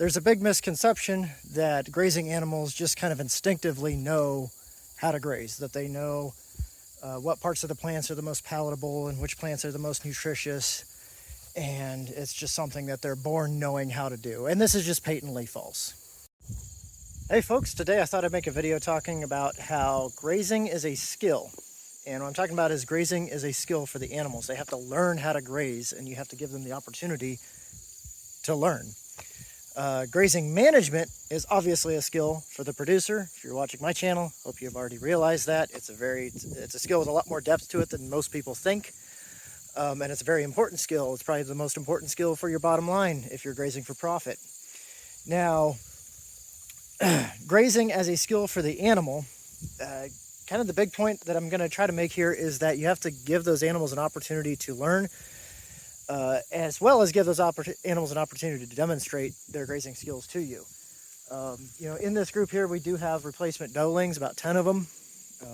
There's a big misconception that grazing animals just kind of instinctively know how to graze, that they know what parts of the plants are the most palatable and which plants are the most nutritious, and it's just something that they're born knowing how to do. And this is just patently false. Hey folks, today I thought I'd make a video talking about how grazing is a skill. And what I'm talking about is grazing is a skill for the animals. They have to learn how to graze, and you have to give them the opportunity to learn. Grazing management is obviously a skill for the producer. If you're watching my channel, hope you've already realized that. It's a skill with a lot more depth to it than most people think. And it's a very important skill. It's probably the most important skill for your bottom line if you're grazing for profit. Now, grazing as a skill for the animal, kind of the big point that I'm going to try to make here is that you have to give those animals an opportunity to learn, as well as give those animals an opportunity to demonstrate their grazing skills to you. In this group here, we do have replacement doelings, about 10 of them.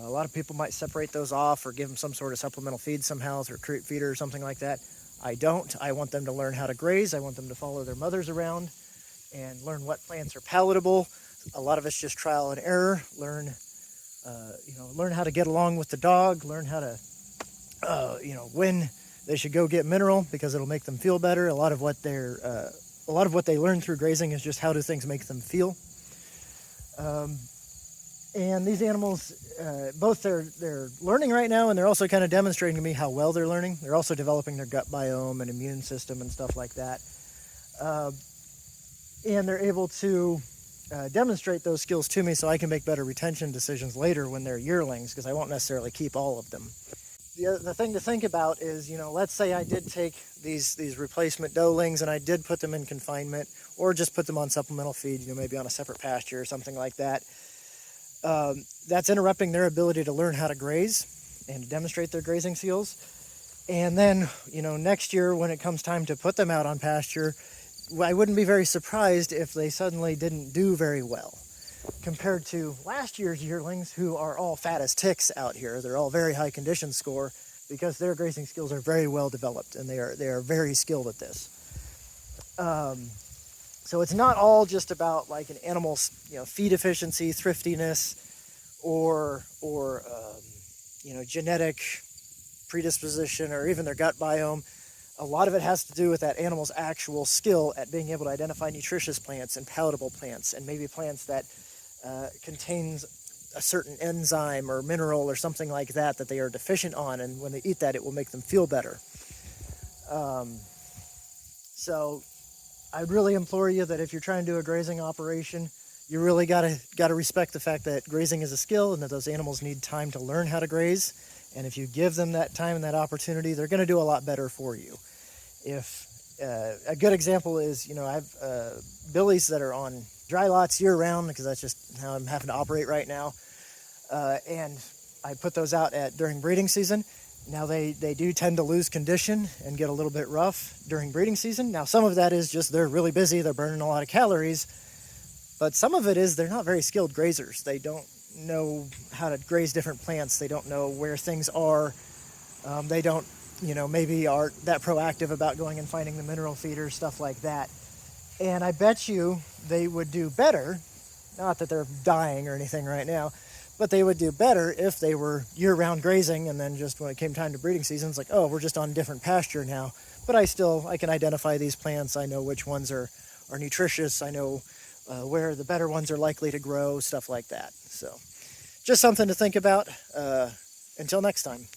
A lot of people might separate those off or give them some sort of supplemental feed somehow through a treat feeder or something like that. I don't. I want them to learn how to graze. I want them to follow their mothers around and learn what plants are palatable. A lot of it's just trial and error. Learn how to get along with the dog. Learn how to, when they should go get mineral because it'll make them feel better. A lot of what they learn through grazing is just how do things make them feel. And these animals, both they're learning right now, and they're also kind of demonstrating to me how well they're learning. They're also developing their gut biome and immune system and stuff like that. And they're able to demonstrate those skills to me so I can make better retention decisions later when they're yearlings, because I won't necessarily keep all of them. The thing to think about is, let's say I did take these replacement doelings and I did put them in confinement or just put them on supplemental feed, maybe on a separate pasture or something like that. That's interrupting their ability to learn how to graze and to demonstrate their grazing skills. And then, next year when it comes time to put them out on pasture, I wouldn't be very surprised if they suddenly didn't do very well compared to last year's yearlings, who are all fat as ticks out here. They're all very high condition score because their grazing skills are very well developed, and they are very skilled at this. So it's not all just about like an animal's feed efficiency, thriftiness, or genetic predisposition, or even their gut biome. A lot of it has to do with that animal's actual skill at being able to identify nutritious plants and palatable plants, and maybe plants that contains a certain enzyme or mineral or something like that they are deficient on, and when they eat that, it will make them feel better. So I'd really implore you that if you're trying to do a grazing operation, you really gotta respect the fact that grazing is a skill and that those animals need time to learn how to graze. And if you give them that time and that opportunity, they're going to do a lot better for you. If a good example is, I have billies that are on dry lots year round, because that's just how I'm having to operate right now. And I put those out during breeding season. Now they do tend to lose condition and get a little bit rough during breeding season. Now some of that is just they're really busy, they're burning a lot of calories, but some of it is they're not very skilled grazers. They don't know how to graze different plants. They don't know where things are. They don't, maybe aren't that proactive about going and finding the mineral feeders, stuff like that. And I bet you they would do better, not that they're dying or anything right now, but they would do better if they were year-round grazing, and then just when it came time to breeding season, it's like, oh, we're just on different pasture now. But I can identify these plants. I know which ones are nutritious. I know where the better ones are likely to grow, stuff like that. So just something to think about. Until next time.